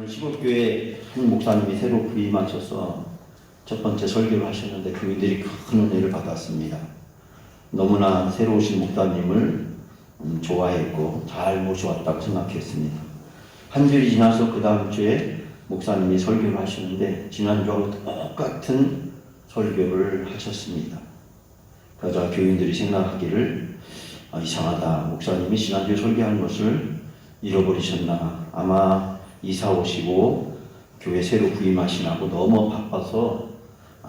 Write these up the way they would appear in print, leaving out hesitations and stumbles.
오늘 시골교회 한 목사님이 새로 부임하셔서 첫 번째 설교를 하셨는데 교인들이 큰 은혜를 받았습니다. 너무나 새로 오신 목사님을 좋아했고 잘 모셔왔다고 생각했습니다. 한 주일이 지나서 그 다음 주에 목사님이 설교를 하시는데 지난주하고 똑같은 설교를 하셨습니다. 그러자 교인들이 생각하기를 이상하다. 목사님이 지난주에 설교한 것을 잃어버리셨나. 아마 이사 오시고 교회 새로 부임하시나고 너무 바빠서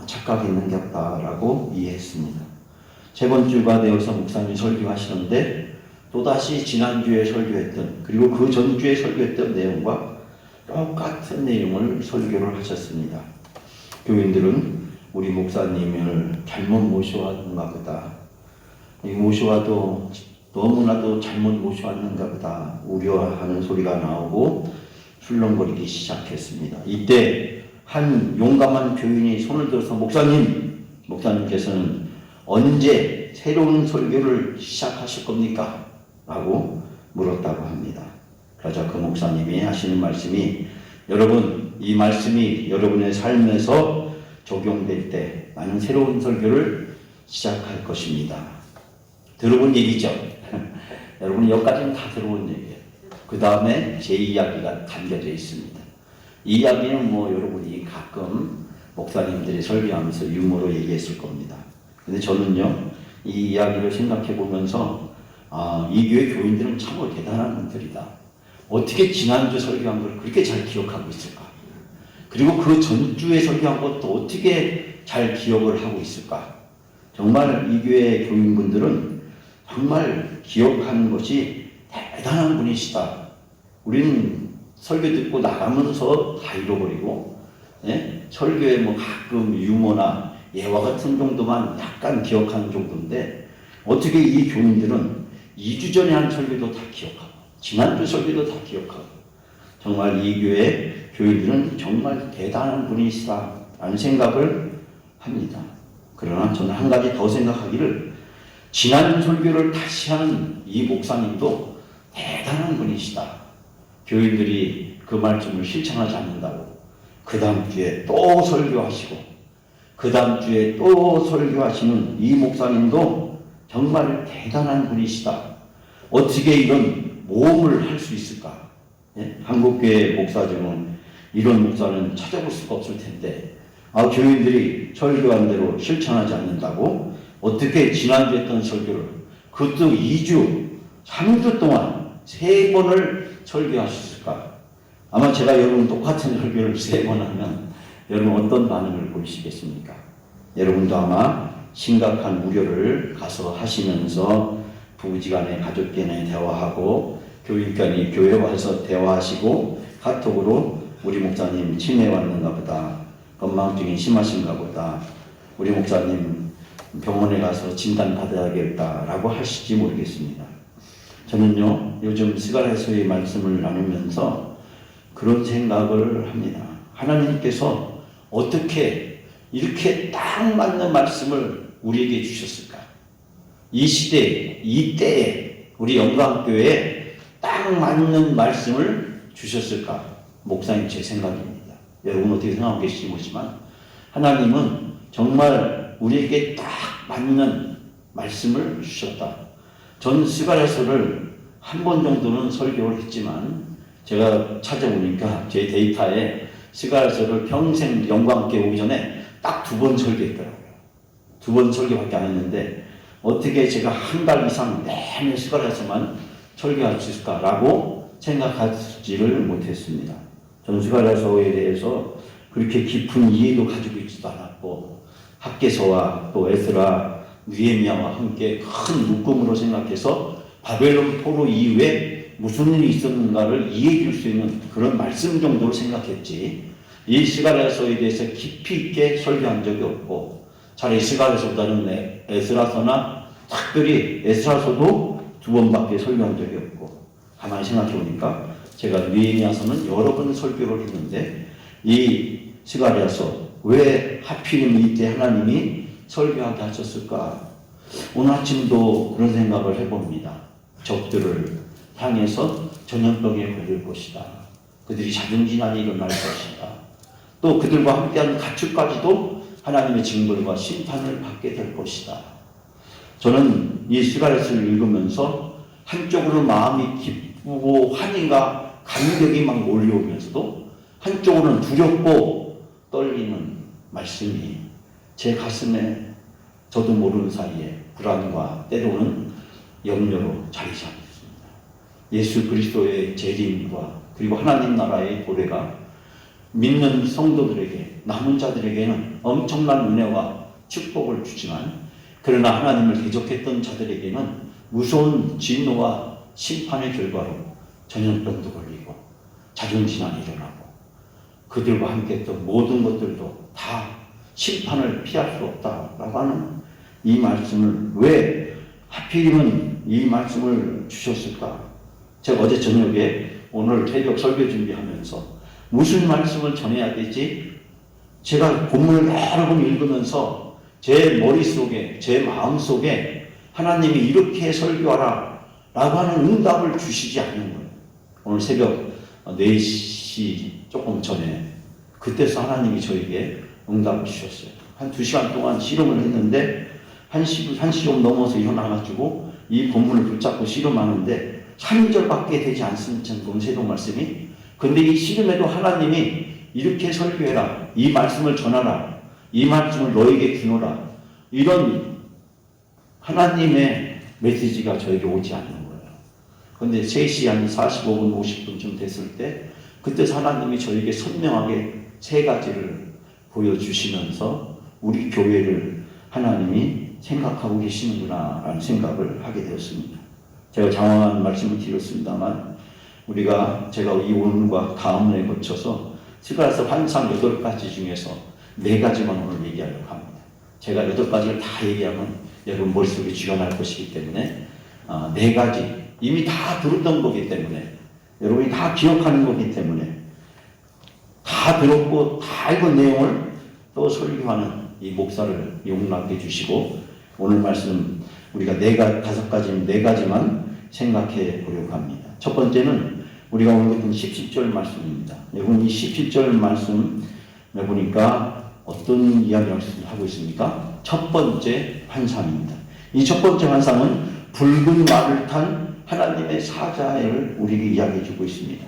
착각했는 게 없다라고 이해했습니다. 세 번주가 되어서 목사님이 설교하시는데 또다시 지난주에 설교했던 그리고 그 전주에 설교했던 내용과 똑같은 내용을 설교를 하셨습니다. 교인들은 우리 목사님을 잘못 모셔왔는가 보다. 모셔와도 너무나도 잘못 모셔왔는가 보다 우려하는 소리가 나오고 술렁거리기 시작했습니다. 이때 한 용감한 교인이 손을 들어서 목사님께서는 언제 새로운 설교를 시작하실 겁니까? 라고 물었다고 합니다. 그러자 그 목사님이 하시는 말씀이 여러분 이 말씀이 여러분의 삶에서 적용될 때 나는 새로운 설교를 시작할 것입니다. 들어본 얘기죠? 여러분 여기까지는 다 들어본 얘기예요. 그 다음에 제 이야기가 담겨져 있습니다. 이 이야기는 여러분이 가끔 목사님들이 설교하면서 유머로 얘기했을 겁니다. 근데 저는요 이 이야기를 생각해 보면서 이 교회 교인들은 참으로 대단한 분들이다. 어떻게 지난주 설교한 걸 그렇게 잘 기억하고 있을까? 그리고 그 전주에 설교한 것도 어떻게 잘 기억을 하고 있을까? 정말 이 교회 교인분들은 정말 기억하는 것이 대단한 분이시다. 우리는 설교 듣고 나가면서 다 잃어버리고 설교에 가끔 유머나 예화 같은 정도만 약간 기억하는 정도인데 어떻게 이 교인들은 2주 전에 한 설교도 다 기억하고 지난주 설교도 다 기억하고 정말 이 교회 교인들은 정말 대단한 분이시다라는 생각을 합니다. 그러나 저는 한 가지 더 생각하기를 지난 설교를 다시 하는 이 목사님도 대단한 분이시다. 교인들이 그 말씀을 실천하지 않는다고 그 다음 주에 또 설교하시고 그 다음 주에 또 설교하시는 이 목사님도 정말 대단한 분이시다. 어떻게 이런 모험을 할 수 있을까? 한국교회 목사 중은 이런 목사는 찾아볼 수가 없을 텐데 교인들이 설교한 대로 실천하지 않는다고 어떻게 지난주에 했던 설교를 그것도 2주, 3주 동안 3번을 설교하셨을까? 아마 제가 여러분 똑같은 설교를 3번 하면 여러분 어떤 반응을 보이시겠습니까? 여러분도 아마 심각한 우려를 가서 하시면서 부부지간에 가족간에 대화하고 교인간에 교회 와서 대화하시고 카톡으로 우리 목사님 치매 왔는가 보다. 건망증이 심하신가 보다. 우리 목사님 병원에 가서 진단 받아야겠다라고 하실지 모르겠습니다. 저는요 요즘 스가랴서의 말씀을 나누면서 그런 생각을 합니다. 하나님께서 어떻게 이렇게 딱 맞는 말씀을 우리에게 주셨을까? 이 시대에 이 때에 우리 영광교회에 딱 맞는 말씀을 주셨을까? 목사님 제 생각입니다. 여러분 어떻게 생각하고 계실지 모르지만 하나님은 정말 우리에게 딱 맞는 말씀을 주셨다. 전 스가랴서를 한 번 정도는 설교를 했지만 제가 찾아보니까 제 데이터에 스가랴서를 평생 영광께 오기 전에 딱 2번 설교했더라고요. 2번 설교밖에 안 했는데 어떻게 제가 한 달 이상 매일 스가랴서만 설교할 수 있을까라고 생각하지를 못했습니다. 저는 스가랴서에 대해서 그렇게 깊은 이해도 가지고 있지도 않았고 학개서와 또 에스라, 느헤미야와 함께 큰 묶음으로 생각해서 바벨론 포로 이후에 무슨 일이 있었는가를 이해해 줄 수 있는 그런 말씀 정도로 생각했지 이 스가랴서에 대해서 깊이 있게 설교한 적이 없고 차라리 스가랴서보다는 에스라서나 특별히 에스라서도 2번밖에 설교한 적이 없고 가만히 생각해 보니까 제가 느헤미야서는 여러 번 설교를 했는데 이 스가랴서 왜 하필이면 이때 하나님이 설교하게 하셨을까? 오늘 아침도 그런 생각을 해봅니다. 적들을 향해서 전염병에 걸릴 것이다. 그들이 자중진환이 일어날 것이다. 또 그들과 함께한 가축까지도 하나님의 징벌과 심판을 받게 될 것이다. 저는 이 스가랴서를 읽으면서 한쪽으로 마음이 기쁘고 환희가 감격이 막 몰려오면서도 한쪽으로는 두렵고 떨리는 말씀이 제 가슴에 저도 모르는 사이에 불안과 때로는 염려로 자리 잡았습니다. 예수 그리스도의 재림과 그리고 하나님 나라의 도래가 믿는 성도들에게, 남은 자들에게는 엄청난 은혜와 축복을 주지만, 그러나 하나님을 대적했던 자들에게는 무서운 진노와 심판의 결과로 전염병도 걸리고 자존진환이 일어나고 그들과 함께 했던 모든 것들도 다 심판을 피할 수 없다라고 하는 이 말씀을 왜 하필이면 이 말씀을 주셨을까? 제가 어제 저녁에 오늘 새벽 설교 준비하면서 무슨 말씀을 전해야 되지? 제가 본문을 여러 번 읽으면서 제 머릿속에, 제 마음속에 하나님이 이렇게 설교하라 라고 하는 응답을 주시지 않는 거예요. 오늘 새벽 4시 조금 전에 그때서 하나님이 저에게 응답을 주셨어요. 한 2시간 동안 씨름을 했는데 1시 좀 넘어서 일어나가지고 이 본문을 붙잡고 씨름하는데 3절밖에 되지 않습니다. 새벽 말씀이. 근데 이 씨름에도 하나님이 이렇게 설교해라. 이 말씀을 전하라. 이 말씀을 너에게 주노라. 이런 하나님의 메시지가 저에게 오지 않는 거예요. 근데 3시 한 45분, 50분쯤 됐을 때 그때 하나님이 저에게 선명하게 3가지를 보여주시면서 우리 교회를 하나님이 생각하고 계시는구나 라는 생각을 하게 되었습니다. 제가 장황한 말씀을 드렸습니다만 제가 이 오늘과 다음에 거쳐서 스가랴서 환상 8가지 중에서 4가지만 오늘 얘기하려고 합니다. 제가 8가지를 다 얘기하면 여러분 머릿속에 쥐가 날 것이기 때문에 4가지 이미 다 들었던 거기 때문에 여러분이 다 기억하는 거기 때문에 다 들었고 다 읽은 내용을 또 설교하는 이 목사를 용납해 주시고 오늘 말씀 우리가 5가지만 생각해 보려고 합니다. 첫 번째는 우리가 오늘 듣은 17절 말씀입니다. 여러분 이 17절 말씀 보니까 어떤 이야기를 하고 있습니까? 첫 번째 환상입니다. 이 첫 번째 환상은 붉은 말을 탄 하나님의 사자를 우리에게 이야기해 주고 있습니다.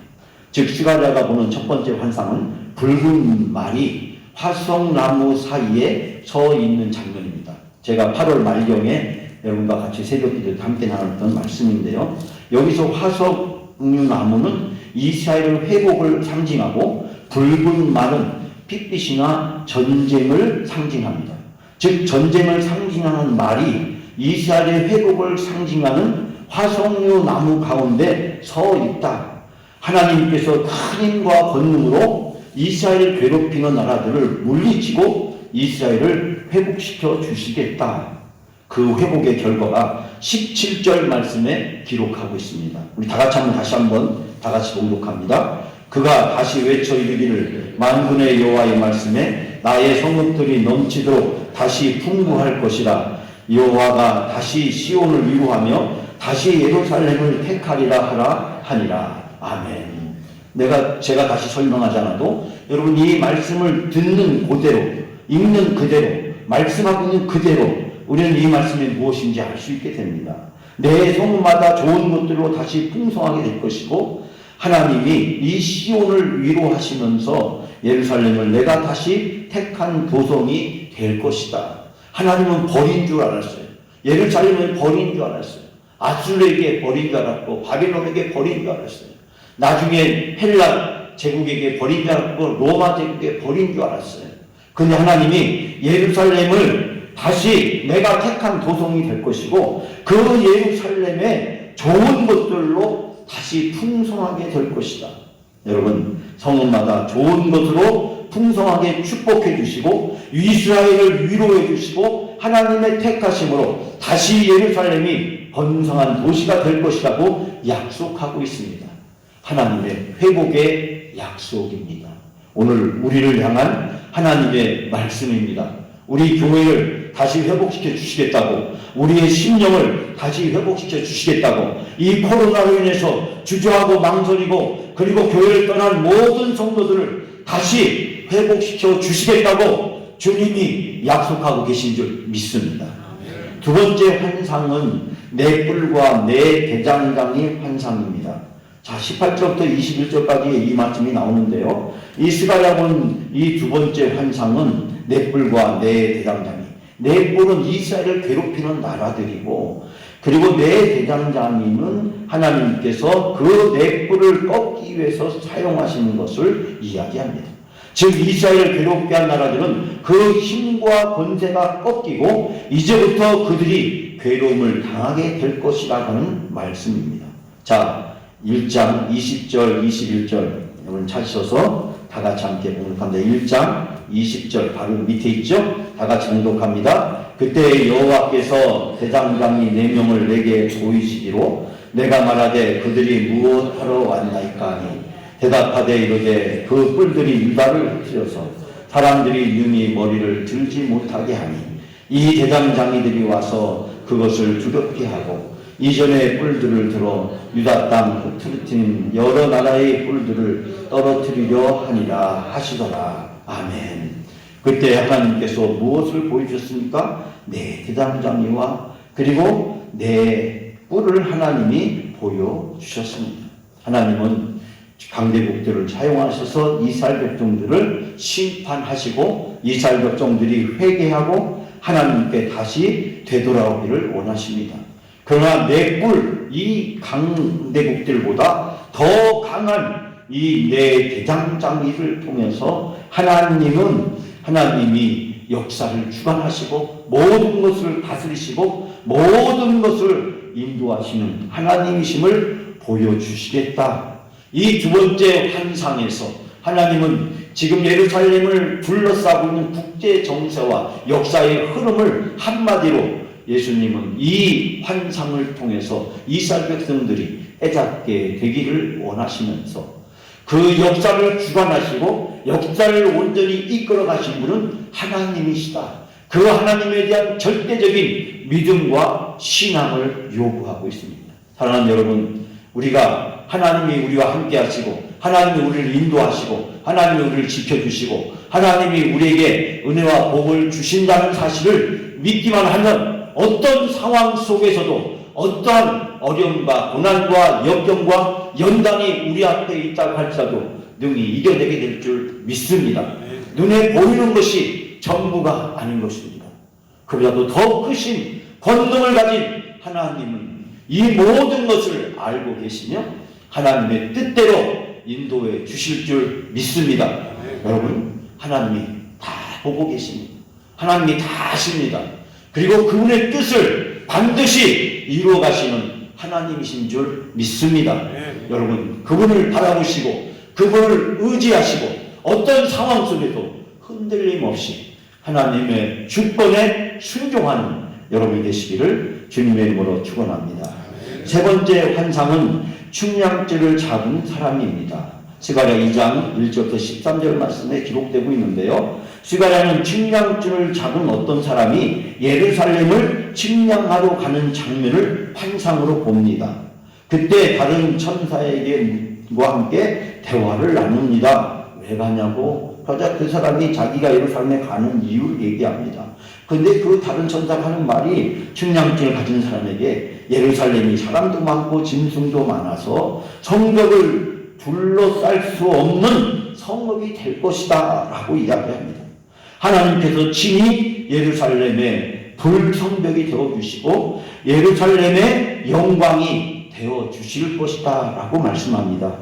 즉 스가랴가 보는 첫 번째 환상은 붉은 말이 화석나무 사이에 서 있는 장면입니다. 제가 8월 말경에 여러분과 같이 새벽기도 함께 나눴던 말씀인데요. 여기서 화석나무는 이스라엘의 회복을 상징하고 붉은 말은 핏빛이나 전쟁을 상징합니다. 즉 전쟁을 상징하는 말이 이스라엘의 회복을 상징하는 화석류 나무 가운데 서 있다. 하나님께서 큰 힘과 권능으로 이스라엘을 괴롭히는 나라들을 물리치고 이스라엘을 회복시켜 주시겠다. 그 회복의 결과가 17절 말씀에 기록하고 있습니다. 우리 다 같이 봉독합니다. 그가 다시 외쳐 이르기를 만군의 여호와의 말씀에 나의 성읍들이 넘치도록 다시 풍부할 것이라. 여호와가 다시 시온을 위로하며 다시 예루살렘을 택하리라 하라 하니라. 아멘. 제가 다시 설명하지 않아도 여러분 이 말씀을 듣는 그대로, 읽는 그대로, 말씀하고 있는 그대로 우리는 이 말씀이 무엇인지 알 수 있게 됩니다. 내 성마다 좋은 것들로 다시 풍성하게 될 것이고 하나님이 이 시온을 위로하시면서 예루살렘을 내가 다시 택한 도성이 될 것이다. 하나님은 버린 줄 알았어요. 예루살렘은 버린 줄 알았어요. 아수르에게 버린 줄 알았고 바빌론에게 버린 줄 알았어요. 나중에 헬라 제국에게 버린 줄 알았고 로마 제국에게 버린 줄 알았어요. 근데 하나님이 예루살렘을 다시 내가 택한 도성이 될 것이고 그 예루살렘의 좋은 것들로 다시 풍성하게 될 것이다. 여러분 성읍마다 좋은 것으로 풍성하게 축복해 주시고 이스라엘을 위로해 주시고 하나님의 택하심으로 다시 예루살렘이 번성한 도시가 될 것이라고 약속하고 있습니다. 하나님의 회복의 약속입니다. 오늘 우리를 향한 하나님의 말씀입니다. 우리 교회를 다시 회복시켜 주시겠다고, 우리의 심령을 다시 회복시켜 주시겠다고, 이 코로나로 인해서 주저하고 망설이고 그리고 교회를 떠난 모든 성도들을 다시 회복시켜 주시겠다고 주님이 약속하고 계신 줄 믿습니다. 두 번째 환상은 네 뿔과 네 대장장이 환상입니다. 자, 18절부터 21절까지 이 말씀이 나오는데요. 이 스가랴 본 이 두 번째 환상은 네 뿔과 네 대장장이. 네 뿔은 이스라엘을 괴롭히는 나라들이고, 그리고 네 대장장이는 하나님께서 그 네 뿔을 꺾기 위해서 사용하시는 것을 이야기합니다. 즉 이스라엘을 괴롭게 한 나라들은 그 힘과 권세가 꺾이고 이제부터 그들이 괴로움을 당하게 될 것이라는 말씀입니다. 자, 1장 20절 21절 여러분 찾으셔서 다 같이 함께 봉독합니다. 1장 20절 바로 밑에 있죠? 다 같이 봉독합니다. 그때 여호와께서 대장장이 4명을 내게 보이시기로 내가 말하되 그들이 무엇하러 왔나이까 하니 대답하되 이르되 그 뿔들이 유다를 흩뜨려서 사람들이 능히 머리를 들지 못하게 하니 이 대장장이들이 와서 그것을 두렵게 하고 이전의 뿔들을 들어 유다 땅 흩트린 여러 나라의 뿔들을 떨어뜨리려 하니라 하시더라. 아멘. 그때 하나님께서 무엇을 보여주셨습니까? 네 대장장이와 그리고 네 뿔을 하나님이 보여주셨습니다. 하나님은 강대국들을 사용하셔서 이스라엘 백성들을 심판하시고 이스라엘 백성들이 회개하고 하나님께 다시 되돌아오기를 원하십니다. 그러나 네 뿔, 이 강대국들보다 더 강한 이 네 대장장이를 통해서 하나님이 역사를 주관하시고 모든 것을 다스리시고 모든 것을 인도하시는 하나님이심을 보여주시겠다. 이 두 번째 환상에서 하나님은 지금 예루살렘을 둘러싸고 있는 국제 정세와 역사의 흐름을 한마디로 예수님은 이 환상을 통해서 이스라엘 백성들이 깨닫게 되기를 원하시면서 그 역사를 주관하시고 역사를 온전히 이끌어 가신 분은 하나님이시다. 그 하나님에 대한 절대적인 믿음과 신앙을 요구하고 있습니다. 사랑하는 여러분, 우리가 하나님이 우리와 함께 하시고 하나님이 우리를 인도하시고 하나님이 우리를 지켜주시고 하나님이 우리에게 은혜와 복을 주신다는 사실을 믿기만 하면 어떤 상황 속에서도 어떠한 어려움과 고난과 역경과 연단이 우리 앞에 있다고 할지라도 능히 이겨내게 될 줄 믿습니다. 눈에 보이는 것이 전부가 아닌 것입니다. 그보다도 더 크신 권능을 가진 하나님은 이 모든 것을 알고 계시며 하나님의 뜻대로 인도해 주실 줄 믿습니다. 여러분, 하나님이 다 보고 계십니다. 하나님이 다 아십니다. 그리고 그분의 뜻을 반드시 이루어 가시는 하나님이신 줄 믿습니다. 여러분, 그분을 바라보시고 그분을 의지하시고 어떤 상황 속에도 흔들림 없이 하나님의 주권에 순종하는 여러분이 되시기를 주님의 이름으로 축원합니다. 세 번째 환상은 측량줄을 잡은 사람입니다. 스가랴 2장 1절부터 13절 말씀에 기록되고 있는데요. 스가랴는 측량줄을 잡은 어떤 사람이 예루살렘을 측량하러 가는 장면을 환상으로 봅니다. 그때 다른 천사에게와 함께 대화를 나눕니다. 왜 가냐고. 그러자 그 사람이 자기가 예루살렘에 가는 이유를 얘기합니다. 근데 그 다른 천사가 하는 말이 측량줄을 가진 사람에게 예루살렘이 사람도 많고 짐승도 많아서 성벽을 둘러쌀 수 없는 성읍이 될 것이다 라고 이야기합니다. 하나님께서 친히 예루살렘의 불성벽이 되어주시고 예루살렘의 영광이 되어주실 것이다 라고 말씀합니다.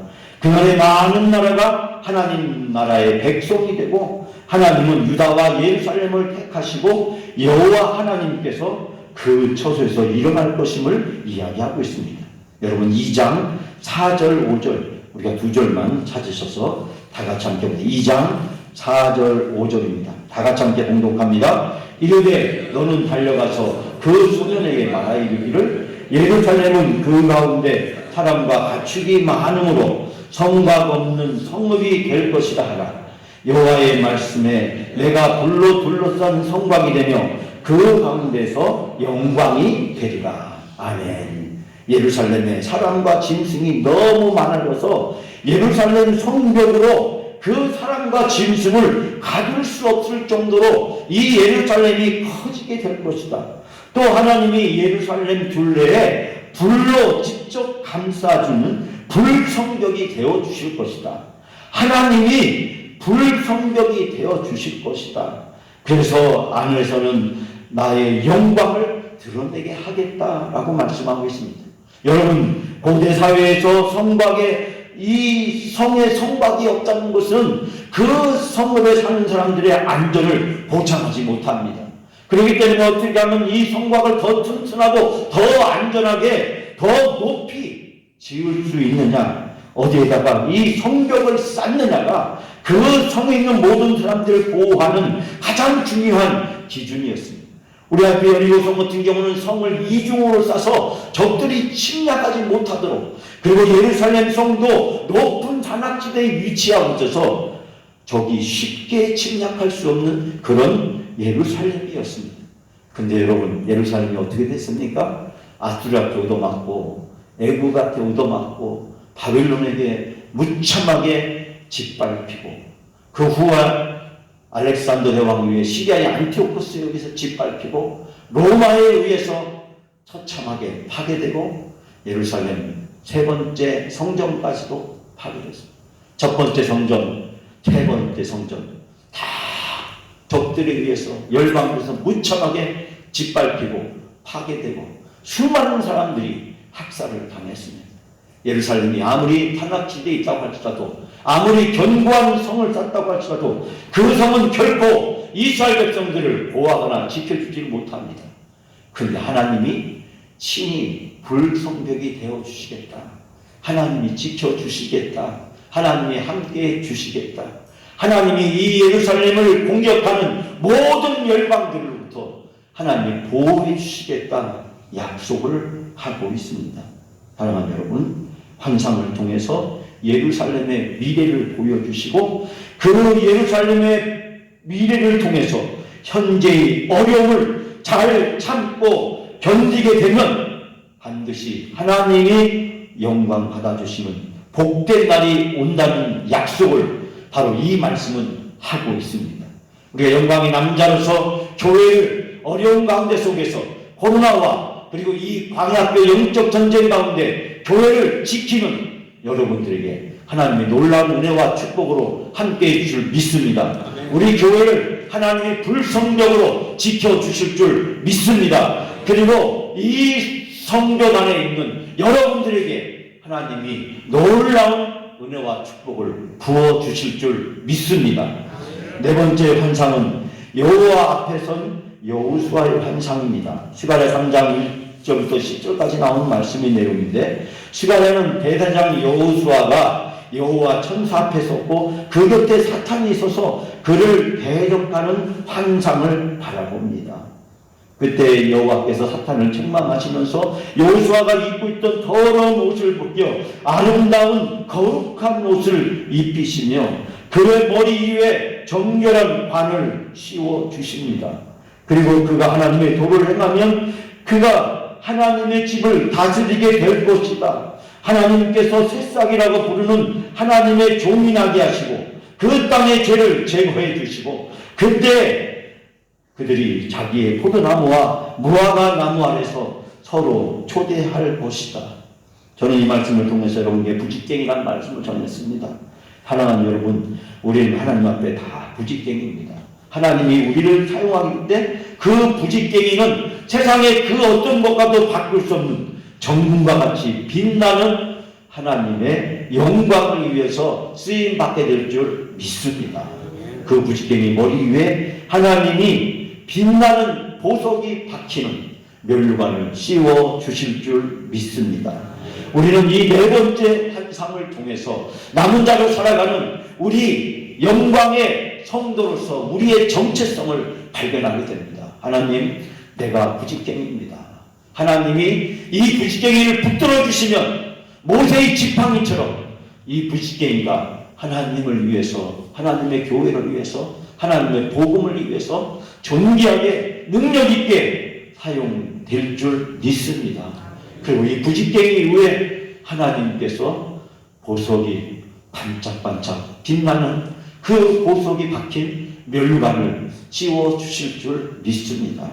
그날에 많은 나라가 하나님 나라의 백성이 되고 하나님은 유다와 예루살렘을 택하시고 여호와 하나님께서 그 처소에서 일어날 것임을 이야기하고 있습니다. 여러분 2장 4절 5절 우리가 두 절만 찾으셔서 다 같이 함께 봅니다. 2장 4절 5절입니다. 다 같이 함께 봉독합니다. 이르되 너는 달려가서 그 소년에게 말하 이르기를 예루살렘은 그 가운데 사람과 가축이 많음으로 성곽 없는 성읍이 될 것이다 하라. 여호와의 말씀에 내가 불로 둘러싼 성곽이 되며 그 가운데서 영광이 되리라. 아멘. 예루살렘에 사람과 짐승이 너무 많아져서 예루살렘 성벽으로 그 사랑과 짐승을 가둘 수 없을 정도로 이 예루살렘이 커지게 될 것이다. 또 하나님이 예루살렘 둘레에 불로 직접 감싸주는 불성벽이 되어주실 것이다. 하나님이 불성벽이 되어주실 것이다. 그래서 안에서는 나의 영광을 드러내게 하겠다라고 말씀하고 있습니다. 여러분, 고대 사회에서 성곽에 이 성에 성곽이 없다는 것은 그 성읍에 사는 사람들의 안전을 보장하지 못합니다. 그렇기 때문에 어떻게 하면 이 성곽을 더 튼튼하고 더 안전하게 더 높이 지을 수 있느냐, 어디에다가 이 성벽을 쌓느냐가 그 성에 있는 모든 사람들을 보호하는 가장 중요한 기준이었습니다. 우리 앞에 여리고성 같은 경우는 성을 이중으로 싸서 적들이 침략하지 못하도록, 그리고 예루살렘 성도 높은 산악지대에 위치하고 있어서 적이 쉽게 침략할 수 없는 그런 예루살렘이었습니다. 근데 여러분, 예루살렘이 어떻게 됐습니까? 아수르한테 얻어맞고 애국한테 얻어맞고 바빌론에게 무참하게 짓밟히고, 그 후에 알렉산더 대왕에 의해 시리아의 안티오코스에 의해서 짓밟히고 로마에 의해서 처참하게 파괴되고 예루살렘 세 번째 성전까지도 파괴됐습니다. 첫 번째 성전, 세 번째 성전 다 적들에 의해서 열방에서 무참하게 짓밟히고 파괴되고 수많은 사람들이 학살을 당했습니다. 예루살렘이 아무리 탄압지대에 있다고 할지라도, 아무리 견고한 성을 쌓았다고 할지라도 그 성은 결코 이스라엘 백성들을 보호하거나 지켜주지 못합니다. 그런데 하나님이 친히 불성벽이 되어주시겠다, 하나님이 지켜주시겠다, 하나님이 함께해 주시겠다, 하나님이 이 예루살렘을 공격하는 모든 열방들로부터 하나님이 보호해 주시겠다 약속을 하고 있습니다. 사랑하는 여러분, 환상을 통해서 예루살렘의 미래를 보여주시고 그 예루살렘의 미래를 통해서 현재의 어려움을 잘 참고 견디게 되면 반드시 하나님이 영광 받아주시는 복된 날이 온다는 약속을 바로 이 말씀은 하고 있습니다. 우리가 영광의 남자로서 교회를 어려운 가운데 속에서 코로나와 그리고 이 광야학교 영적 전쟁 가운데 교회를 지키는 여러분들에게 하나님의 놀라운 은혜와 축복으로 함께해 주실 믿습니다. 우리 교회를 하나님이 불성적으로 지켜주실 줄 믿습니다. 그리고 이 성전 안에 있는 여러분들에게 하나님이 놀라운 은혜와 축복을 부어주실 줄 믿습니다. 네 번째 환상은 여호와 앞에 선 여호수아의 환상입니다. 스가랴 3장 1절부터 10절까지 나오는 말씀의 내용인데, 스가랴는 대사장 여호수아가 여호와 천사 앞에 섰고 그 곁에 사탄이 있어서 그를 대적하는 환상을 바라봅니다. 그때 여호와께서 사탄을 책망하시면서 여호수아가 입고 있던 더러운 옷을 벗겨 아름다운 거룩한 옷을 입히시며 그의 머리 위에 정결한 관을 씌워 주십니다. 그리고 그가 하나님의 도를 행하면 그가 하나님의 집을 다스리게 될 것이다. 하나님께서 새싹이라고 부르는 하나님의 종이 나게 하시고 그 땅의 죄를 제거해 주시고 그때 그들이 자기의 포도나무와 무화과 나무 아래서 서로 초대할 것이다. 저는 이 말씀을 통해서 여러분께 부직갱이라는 말씀을 전했습니다. 사랑하는 여러분, 우리는 하나님 앞에 다 부직갱이입니다. 하나님이 우리를 사용하기 때 그 부직갱이는 세상의 그 어떤 것과도 바꿀 수 없는 정금과 같이 빛나는 하나님의 영광을 위해서 쓰임받게 될 줄 믿습니다. 그 부직갱이 머리 위에 하나님이 빛나는 보석이 박히는 면류관을 씌워 주실 줄 믿습니다. 우리는 이 네 번째 환상을 통해서 남은 자로 살아가는 우리 영광의 성도로서 우리의 정체성을 발견하게 됩니다. 하나님, 내가 부직갱이입니다. 하나님이 이 부직갱이를 붙들어 주시면 모세의 지팡이처럼 이 부직갱이가 하나님을 위해서, 하나님의 교회를 위해서, 하나님의 복음을 위해서 존귀하게 능력 있게 사용될 줄 믿습니다. 그리고 이 부직갱이 위에 하나님께서 보석이 반짝반짝 빛나는 그 보석이 박힌 멸관을 씌워 주실 줄 믿습니다.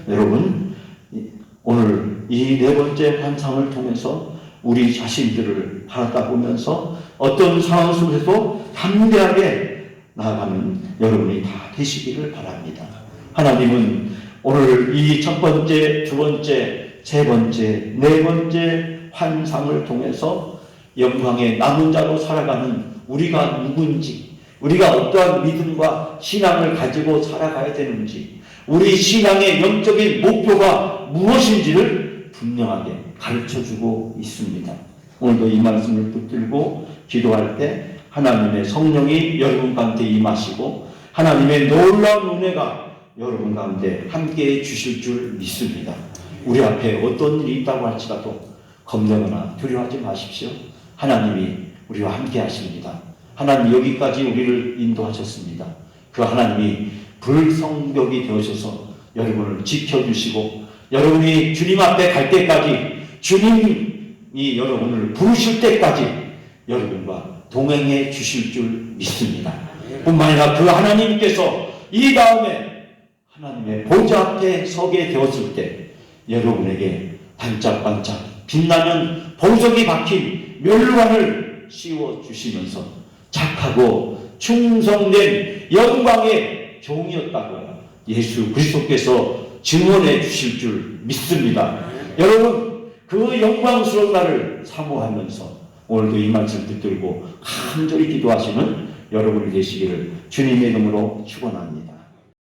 여러분, 오늘 이 네 번째 환상을 통해서 우리 자신들을 바라보면서 어떤 상황 속에서 담대하게 나아가는 여러분이 다 되시기를 바랍니다. 하나님은 오늘 이 첫 번째, 두 번째, 세 번째, 네 번째 환상을 통해서 영광의 남은 자로 살아가는 우리가 누군지, 우리가 어떠한 믿음과 신앙을 가지고 살아가야 되는지, 우리 신앙의 영적인 목표가 무엇인지를 분명하게 가르쳐주고 있습니다. 오늘도 이 말씀을 붙들고 기도할 때 하나님의 성령이 여러분 가운데 임하시고 하나님의 놀라운 은혜가 여러분 가운데 함께해 주실 줄 믿습니다. 우리 앞에 어떤 일이 있다고 할지라도 겁내거나 두려워하지 마십시오. 하나님이 우리와 함께 하십니다. 하나님 여기까지 우리를 인도하셨습니다. 그 하나님이 불성벽이 되어셔서 여러분을 지켜주시고 여러분이 주님 앞에 갈 때까지 주님이 여러분을 부르실 때까지 여러분과 동행해 주실 줄 믿습니다. 뿐만 아니라 그 하나님께서 이 다음에 하나님의 보좌 앞에 서게 되었을 때 여러분에게 반짝반짝 빛나는 보석이 박힌 멸관을 씌워 주시면서 착하고 충성된 영광의 종이었다고 예수 그리스도께서 증언해 주실 줄 믿습니다. 여러분, 그 영광스러운 날을 사모하면서 오늘도 이 말씀 붙들고 간절히 기도하시는 여러분이 되시기를 주님의 이름으로 축원합니다.